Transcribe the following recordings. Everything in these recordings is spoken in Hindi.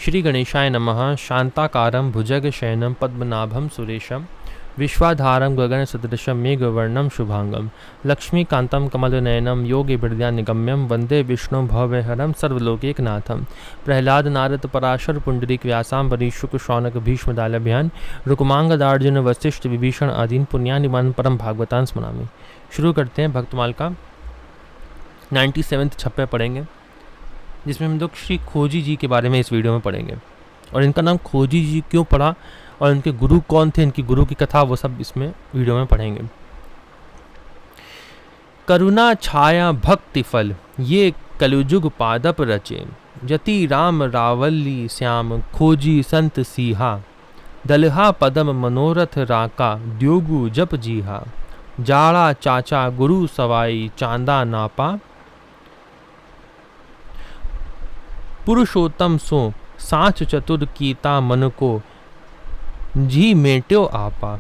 श्री गणेशाय नमः। शांताकारं भुजगशयनं पद्मनाभं सुरेशं विश्वाधारं गगनसदृशं मेघवर्णं शुभांगं लक्ष्मीकान्तं कमलनयनं योगिभिर्ध्यानगम्यं वन्दे विष्णुं भवभयहरं सर्वलोकैकनाथं। प्रह्लाद नारद पराशर पुंडरीक व्यासां शुक शौनक भीष्मदालभ्यान् रुक्मांगदार्जुन वसिष्ठ विभीषण आदीन पुण्यानिमान परम भागवतान स्मरामि। शुरू करते हैं भक्तमाल का 97 छप्पे पढ़ेंगे, जिसमें हम लोग श्री खोजी जी के बारे में इस वीडियो में पढ़ेंगे और इनका नाम खोजी जी क्यों पड़ा और इनके गुरु कौन थे, इनकी गुरु की कथा, वो सब इसमें वीडियो में पढ़ेंगे। करुणा छाया भक्ति फल ये कलयुग पादप रचे, जति राम रावली श्याम खोजी संत सीहा। दलहा पदम मनोरथ राका द्योगु जप जीहा। जाड़ा चाचा गुरु सवाई चांदा नापा। पुरुषोत्तम सो साच चतुर कीता मन को जी मेट्यो आपा।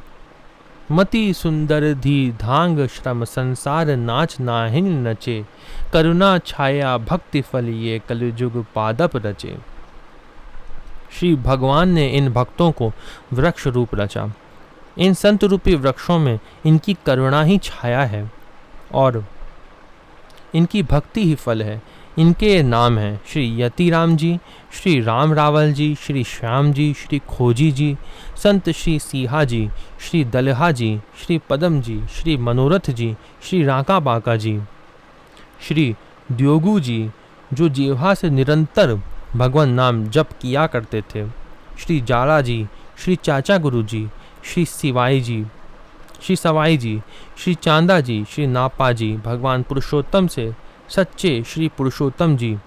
मति सुंदर धी धांग श्रम संसार नाच नाहिन नचे। करुणा छाया भक्ति फल ये कलयुग पादप रचे। श्री भगवान ने इन भक्तों को वृक्ष रूप रचा। इन संत रूपी वृक्षों में इनकी करुणा ही छाया है और इनकी भक्ति ही फल है। इनके नाम हैं श्री यतिराम जी, श्री राम रावल जी, श्री श्याम जी, श्री खोजी जी, संत श्री सीहा जी, श्री दलहा जी, श्री पदम जी, श्री मनोरथ जी, श्री राका बाका जी, श्री द्योगु जी जो जीवा से निरंतर भगवान नाम जप किया करते थे, श्री जाड़ा जी, श्री चाचा गुरु जी, श्री सवाई जी, श्री चांदा जी, श्री नापा जी, भगवान पुरुषोत्तम से सच्चे श्री पुरुषोत्तम जी,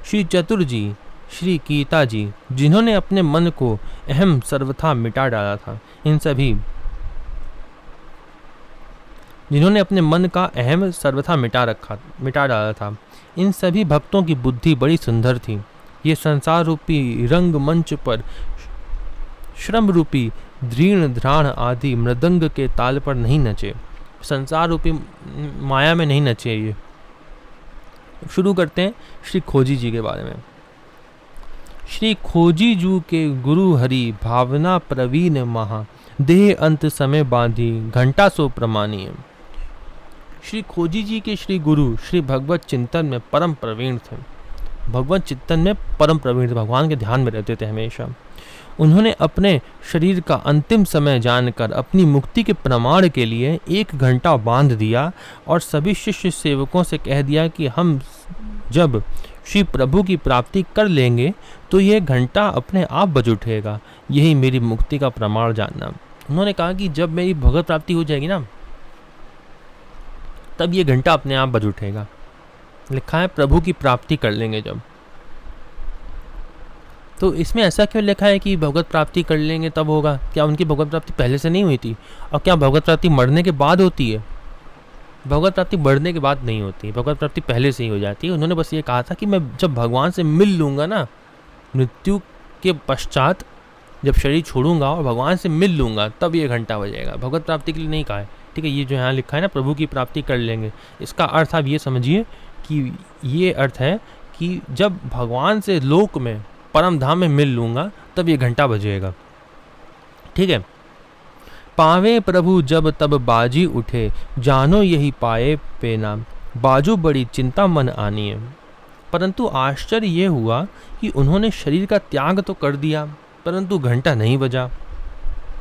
श्री चतुर जी, श्री कीता जी, जिन्होंने अपने मन को अहम सर्वथा मिटा डाला था। इन सभी जिन्होंने अपने मन का अहम सर्वथा मिटा डाला था। इन सभी भक्तों की बुद्धि बड़ी सुंदर थी। ये संसार रूपी रंग मंच पर श्रम रूपी धृण ध्राण आदि मृदंग के ताल पर नहीं नचे, संसार रूपी माया में नहीं नचे। ये शुरू करते हैं श्री खोजी जी के बारे में। श्री खोजी जू के गुरु हरि भावना प्रवीण महा। देह अंत समय बांधी घंटा सो प्रमाणीय। श्री खोजी जी के श्री गुरु श्री भगवत चिंतन में परम प्रवीण थे। भगवत चिंतन में परम प्रवीण थे, भगवान के ध्यान में रहते थे हमेशा। उन्होंने अपने शरीर का अंतिम समय जानकर अपनी मुक्ति के प्रमाण के लिए 1 घंटा बांध दिया और सभी शिष्य सेवकों से कह दिया कि हम जब श्री प्रभु की प्राप्ति कर लेंगे तो यह घंटा अपने आप बज उठेगा, यही मेरी मुक्ति का प्रमाण जानना। उन्होंने कहा कि जब मेरी भगवत प्राप्ति हो जाएगी ना, तब ये घंटा अपने आप बज उठेगा। लिखा है प्रभु की प्राप्ति कर लेंगे जब। तो इसमें ऐसा क्यों लिखा है कि भगवत प्राप्ति कर लेंगे तब होगा? क्या उनकी भगवत प्राप्ति पहले से नहीं हुई थी? और क्या भगवत प्राप्ति मरने के बाद होती है? भगवत प्राप्ति मरने के बाद नहीं होती, भगवत प्राप्ति पहले से ही हो जाती है। उन्होंने बस ये कहा था कि मैं जब भगवान से मिल लूँगा ना, मृत्यु के पश्चात जब शरीर छोड़ूंगा और भगवान से मिल लूँगा तब ये घंटा बजेगा। भगवत प्राप्ति के लिए नहीं कहा है, ठीक है। ये जो यहाँ लिखा है ना, प्रभु की प्राप्ति कर लेंगे, इसका अर्थ आप ये समझिए कि ये अर्थ है कि जब भगवान से लोक में परम धाम में मिल लूँगा तब ये घंटा बजेगा, ठीक है। पावे प्रभु जब तब बाजी उठे, जानो यही पाए पेना। बाजू बड़ी चिंता मन आनी है। परंतु आश्चर्य ये हुआ कि उन्होंने शरीर का त्याग तो कर दिया परंतु घंटा नहीं बजा।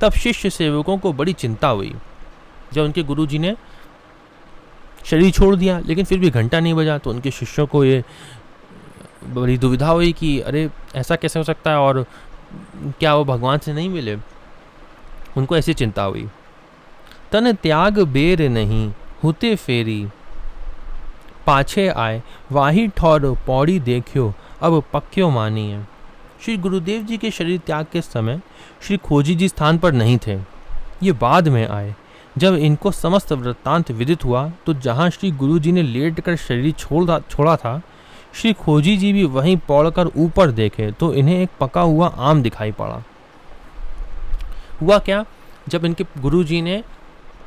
तब शिष्य सेवकों को बड़ी चिंता हुई जब उनके गुरु जी ने शरीर छोड़ दिया लेकिन फिर भी घंटा नहीं बजा। तो उनके शिष्यों को ये बड़ी दुविधा हुई कि अरे ऐसा कैसे हो सकता है और क्या वो भगवान से नहीं मिले। उनको ऐसी चिंता हुई। तन त्याग बेर नहीं होते फेरी, पाछे आए वाही ठौर पौड़ी देखियो अब पक्यो मानी है। श्री गुरुदेव जी के शरीर त्याग के समय श्री खोजी जी स्थान पर नहीं थे, ये बाद में आए। जब इनको समस्त वृत्तांत विदित हुआ तो जहाँ श्री गुरु जी ने लेट कर शरीर छोड़ा था, श्री खोजी जी भी वहीं पौड़कर ऊपर देखे तो इन्हें एक पका हुआ आम दिखाई पड़ा। हुआ क्या, जब इनके गुरुजी ने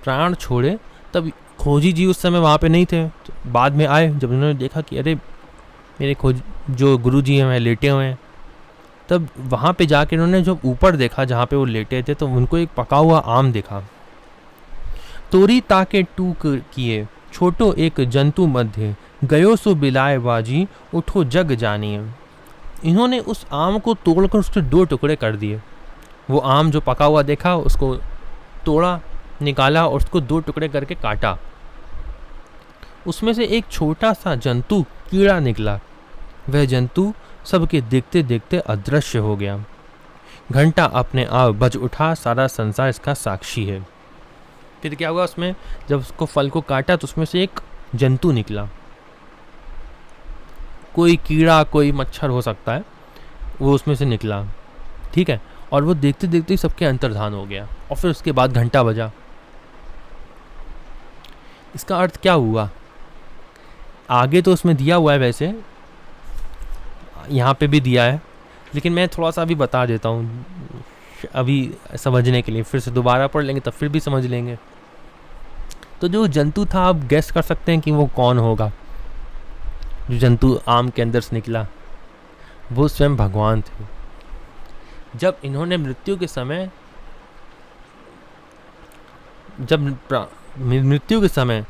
प्राण छोड़े तब खोजी जी उस समय वहाँ पे नहीं थे। तो बाद में आए, जब उन्होंने देखा कि अरे मेरे खोज जो गुरुजी हैं वह लेटे हुए हैं। तब वहाँ पे जाके उन्होंने जब ऊपर देखा जहाँ पे वो लेटे थे, तो उनको एक पका हुआ आम दिखा। तोरी ताके टूक किए छोटो एक जंतु मध्य, गयो सो बिलाए बाजी उठो जग जानिए। इन्होंने उस आम को तोड़कर उसके 2 टुकड़े कर दिए। वो आम जो पका हुआ देखा उसको तोड़ा, निकाला और उसको 2 टुकड़े करके काटा। उसमें से एक छोटा सा जंतु कीड़ा निकला। वह जंतु सबके देखते देखते अदृश्य हो गया। घंटा अपने आप बज उठा, सारा संसार इसका साक्षी है। फिर क्या हुआ, उसमें जब उसको फल को काटा तो उसमें से एक जंतु निकला। कोई कीड़ा कोई मच्छर हो सकता है, वो उसमें से निकला, ठीक है। और वो देखते देखते सबके अंतर्धान हो गया। और फिर उसके बाद घंटा बजा। इसका अर्थ क्या हुआ? आगे तो उसमें दिया हुआ है, वैसे यहाँ पे भी दिया है, लेकिन मैं थोड़ा सा अभी बता देता हूँ अभी समझने के लिए। फिर से दोबारा पढ़ लेंगे तब फिर भी समझ लेंगे। तो जो जंतु था, आप गेस कर सकते हैं कि वो कौन होगा। जो जंतु आम के अंदर से निकला वो स्वयं भगवान थे। जब इन्होंने मृत्यु के समय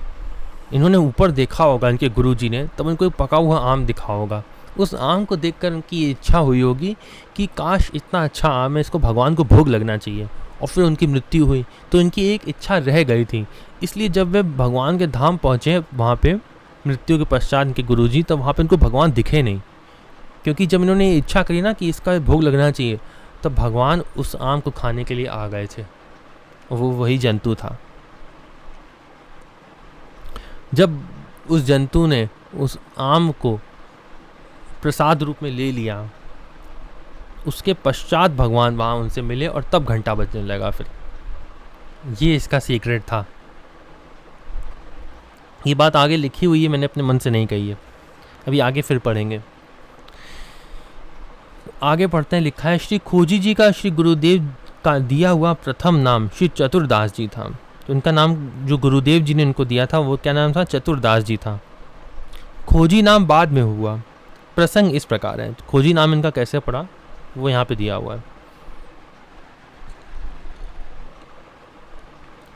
इन्होंने ऊपर देखा होगा, इनके गुरुजी ने, तब उनको एक पका हुआ आम दिखा होगा। उस आम को देखकर उनकी इच्छा हुई होगी कि काश इतना अच्छा आम है, इसको भगवान को भोग लगना चाहिए। और फिर उनकी मृत्यु हुई तो इनकी एक इच्छा रह गई थी। इसलिए जब वे भगवान के धाम पहुँचे, वहाँ पे मृत्यु के पश्चात इनके गुरुजी, तब वहाँ पे इनको भगवान दिखे नहीं। क्योंकि जब इन्होंने इच्छा करी ना कि इसका भोग लगना चाहिए, तब भगवान उस आम को खाने के लिए आ गए थे। वो वही जंतु था। जब उस जंतु ने उस आम को प्रसाद रूप में ले लिया, उसके पश्चात भगवान वहाँ उनसे मिले और तब घंटा बजने लगा। फिर ये इसका सीक्रेट था। ये बात आगे लिखी हुई है, मैंने अपने मन से नहीं कही है। अभी आगे फिर पढ़ेंगे। आगे पढ़ते हैं। लिखा है, श्री खोजी जी का श्री गुरुदेव का दिया हुआ प्रथम नाम श्री चतुरदास जी था। तो उनका नाम जो गुरुदेव जी ने उनको दिया था वो क्या नाम था? चतुरदास जी था। खोजी नाम बाद में हुआ। प्रसंग इस प्रकार है। खोजी नाम इनका कैसे पड़ा वो यहाँ पे दिया हुआ है।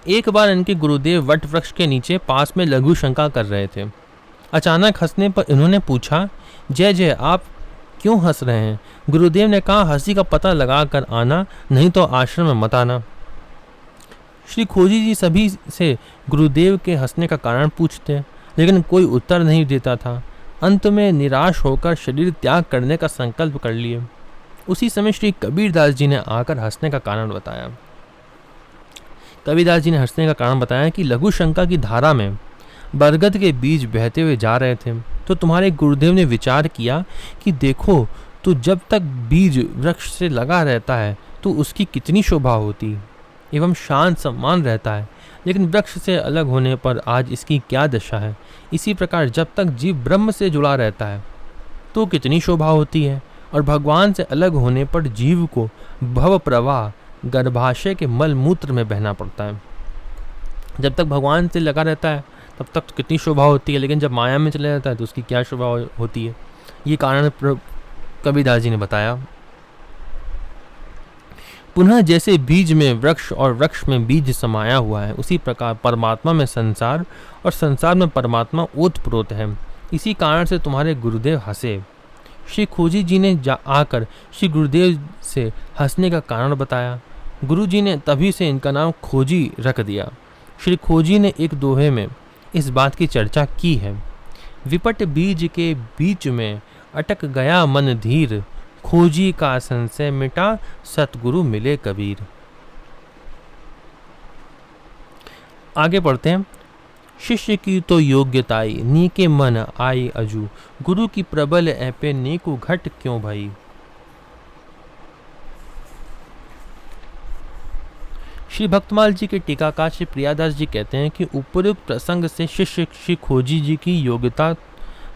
एक बार इनके गुरुदेव वट वृक्ष के नीचे पास में लघु शंका कर रहे थे। अचानक हंसने पर इन्होंने पूछा, जय जय, आप क्यों हंस रहे हैं? गुरुदेव ने कहा, हंसी का पता लगा कर आना, नहीं तो आश्रम में मत आना। श्री खोजी जी सभी से गुरुदेव के हंसने का कारण पूछते, लेकिन कोई उत्तर नहीं देता था। अंत में निराश होकर शरीर त्याग करने का संकल्प कर लिए। उसी समय श्री कबीरदास जी ने आकर हंसने का कारण बताया। कबीरदास जी ने हंसने का कारण बताया कि लघु शंका की धारा में बरगद के बीज बहते हुए जा रहे थे, तो तुम्हारे गुरुदेव ने विचार किया कि देखो, तो जब तक बीज वृक्ष से लगा रहता है तो उसकी कितनी शोभा होती एवं शान सम्मान रहता है, लेकिन वृक्ष से अलग होने पर आज इसकी क्या दशा है। इसी प्रकार जब तक जीव ब्रह्म से जुड़ा रहता है तो कितनी शोभा होती है, और भगवान से अलग होने पर जीव को भव प्रवाह गर्भाशय के मल मूत्र में बहना पड़ता है। जब तक भगवान से लगा रहता है तब तक तो कितनी शोभा होती है, लेकिन जब माया में चला जाता है तो उसकी क्या शोभा होती है। ये कारण कबीरदास जी ने बताया। पुनः जैसे बीज में वृक्ष और वृक्ष में बीज समाया हुआ है, उसी प्रकार परमात्मा में संसार और संसार में परमात्मा ओतप्रोत है। इसी कारण से तुम्हारे गुरुदेव हंसे। श्री खोजी जी ने आकर श्री गुरुदेव से हंसने का कारण बताया। गुरु जी ने तभी से इनका नाम खोजी रख दिया। श्री खोजी ने एक दोहे में इस बात की चर्चा की है। विपट बीज के बीच में अटक गया मन धीर, खोजी का संशय मिटा सतगुरु मिले कबीर। आगे पढ़ते हैं। शिष्य की तो योग्यताई, नीके मन आई अजू, गुरु की प्रबल ऐपे नीकु घट क्यों भई। श्री भक्तमाल जी के टीकाकार श्री प्रियादास जी कहते हैं कि उपयुक्त प्रसंग से शिष्य श्री खोजी जी की योग्यता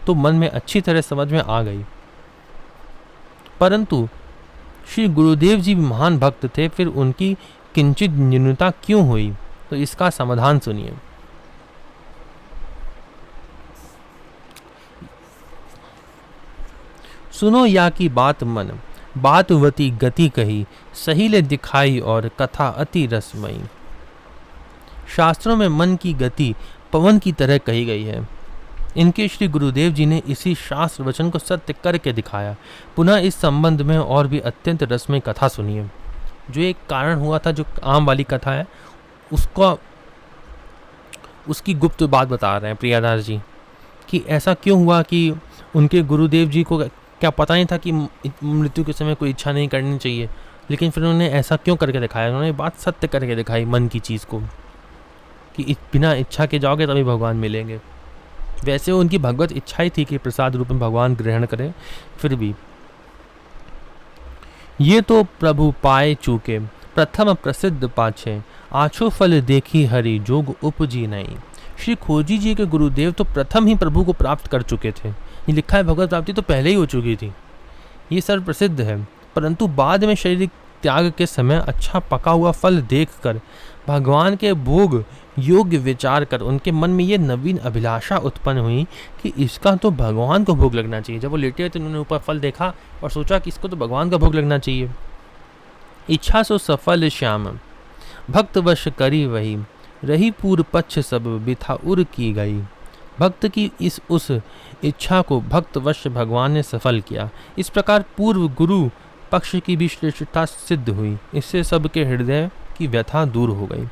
तो मन में अच्छी तरह समझ में आ गई, परंतु श्री गुरुदेव जी महान भक्त थे, फिर उनकी किंचित न्यूनता क्यों हुई, तो इसका समाधान सुनिए। सुनो या की बात मन, बातवती गति कही, सहीले दिखाई और कथा अति रसमयी। शास्त्रों में मन की गति पवन की तरह कही गई है। इनके श्री गुरुदेव जी ने इसी शास्त्र वचन को सत्य करके दिखाया। पुनः इस संबंध में और भी अत्यंत रसमयी कथा सुनिए। जो एक कारण हुआ था, जो आम वाली कथा है, उसकी गुप्त बात बता रहे हैं प्रियादास जी कि ऐसा क्यों हुआ कि उनके गुरुदेव जी को क्या पता नहीं था कि मृत्यु के समय कोई इच्छा नहीं करनी चाहिए, लेकिन फिर उन्होंने ऐसा क्यों करके दिखाया। उन्होंने बात सत्य करके दिखाई मन की चीज़ को, कि बिना इच्छा के जाओगे तभी भगवान मिलेंगे। वैसे उनकी भगवत इच्छा ही थी कि प्रसाद रूप में भगवान ग्रहण करें, फिर भी ये तो प्रभु पाए चूके, प्रथम प्रसिद्ध पाछे, आछो फल देखी हरि जोग उपजी नहीं। श्री खोजी जी के गुरुदेव तो प्रथम ही प्रभु को प्राप्त कर चुके थे। ये लिखा है भगवत प्राप्ति तो पहले ही हो चुकी थी, ये सर्व प्रसिद्ध है। परंतु बाद में शरीर त्याग के समय अच्छा पका हुआ फल देखकर भगवान के भोग योग्य विचार कर उनके मन में ये नवीन अभिलाषा उत्पन्न हुई कि इसका तो भगवान को भोग लगना चाहिए। जब वो लेटे हुए थे उन्होंने ऊपर फल देखा और सोचा कि इसको तो भगवान का भोग लगना चाहिए। इच्छा सो सफल श्याम भक्त वश करी वही, रही पूर्व पक्ष सब बिथा उर की गई। भक्त की उस इच्छा को भक्त वश भगवान ने सफल किया। इस प्रकार पूर्व गुरु पक्ष की भी श्रेष्ठता सिद्ध हुई। इससे सबके हृदय की व्यथा दूर हो गई।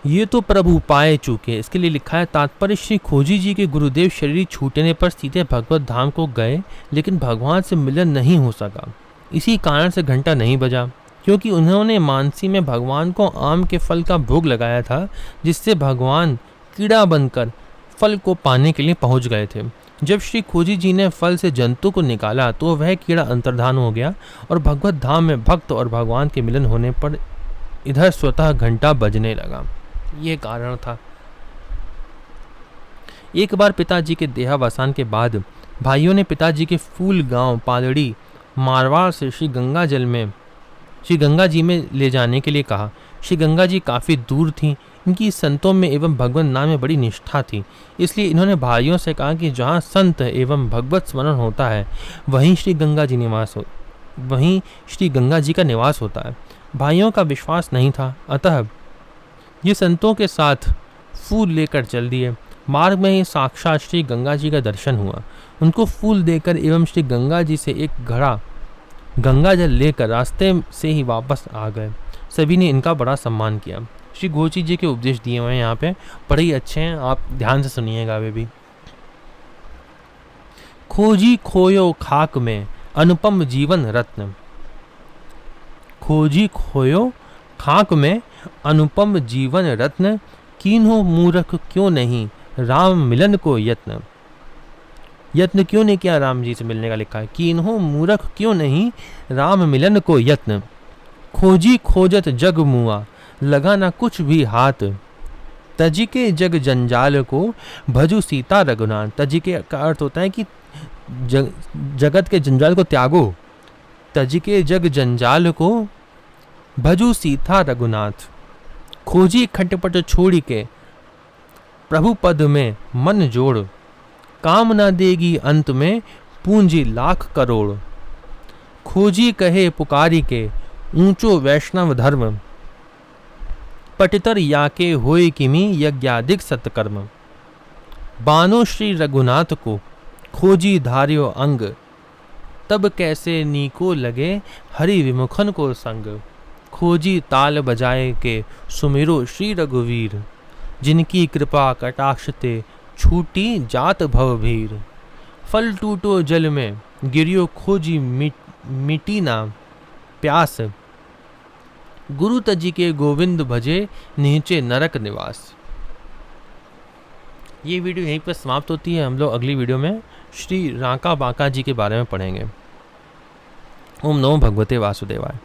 ये तो प्रभु पाए चूके, इसके लिए लिखा है तात्पर्य श्री खोजी जी के गुरुदेव शरीर छूटने पर सीधे भगवत धाम को गए, लेकिन भगवान से मिलन नहीं हो सका। इसी कारण से घंटा नहीं बजा, क्योंकि उन्होंने मानसी में भगवान को आम के फल का भोग लगाया था, जिससे भगवान कीड़ा बनकर फल को पाने के लिए पहुंच गए थे। जब श्री खोजी जी ने फल से जंतु को निकाला तो वह कीड़ा अंतर्धान हो गया और भगवत धाम में भक्त और भगवान के मिलन होने पर इधर स्वतः घंटा बजने लगा। ये कारण था। एक बार पिताजी के देहावसान के बाद भाइयों ने पिताजी के फूल गांव पालड़ी मारवाड़ से श्री गंगा जी में ले जाने के लिए कहा। श्री गंगा जी काफ़ी दूर थीं। इनकी संतों में एवं भगवत नाम में बड़ी निष्ठा थी, इसलिए इन्होंने भाइयों से कहा कि जहाँ संत एवं भगवत स्मरण होता है वहीं श्री गंगा जी का निवास होता है। भाइयों का विश्वास नहीं था, अतः ये संतों के साथ फूल लेकर चल दिए। मार्ग में ही साक्षात श्री गंगा जी का दर्शन हुआ। उनको फूल देकर एवं श्री गंगा जी से एक घड़ा गंगा जल लेकर रास्ते से ही वापस आ गए। सभी ने इनका बड़ा सम्मान किया। श्री घोची जी के उपदेश दिए हुए हैं यहाँ पे, बड़े ही अच्छे हैं, आप ध्यान से सुनिएगा वे भी। खोजी खोयो खाक में अनुपम जीवन रत्न, खोजी खोयो खाक में अनुपम जीवन रत्न, कीन्हो मूर्ख क्यों नहीं राम मिलन को यत्न। यत्न क्यों नहीं किया राम जी से मिलने का, लिखा है कीन्हो मूर्ख क्यों नहीं राम मिलन को यत्न। खोजी खोजत जग मुआ लगा ना कुछ भी हाथ, तजी के जग जंजाल को भजू सीता रघुनाथ। तजी के का अर्थ होता है कि जगत के जंजाल को त्यागो, तजी के जग जंजाल को भजू सीता रघुनाथ। खोजी खटपट छोड़ी के प्रभु पद में मन जोड़, काम ना देगी अंत में पूंजी लाख करोड़। खोजी कहे पुकारी के ऊंचो वैष्णव धर्म, पटितर याके होय किमी यज्ञादिक सत्कर्म। बानो श्री रघुनाथ को खोजी धार्यो अंग, तब कैसे नीको लगे हरि विमुखन को संग। खोजी ताल बजाए के सुमिरो श्री रघुवीर, जिनकी कृपा कटाक्ष ते छूटी जात भवभीर। फल टूटो जल में गिरियो खोजी मिटी ना प्यास, गुरु तजी के गोविंद भजे नीचे नरक निवास। ये वीडियो यहीं पर समाप्त होती है। हम लोग अगली वीडियो में श्री रांका बांका जी के बारे में पढ़ेंगे। ओम नमो भगवते वासुदेवाय।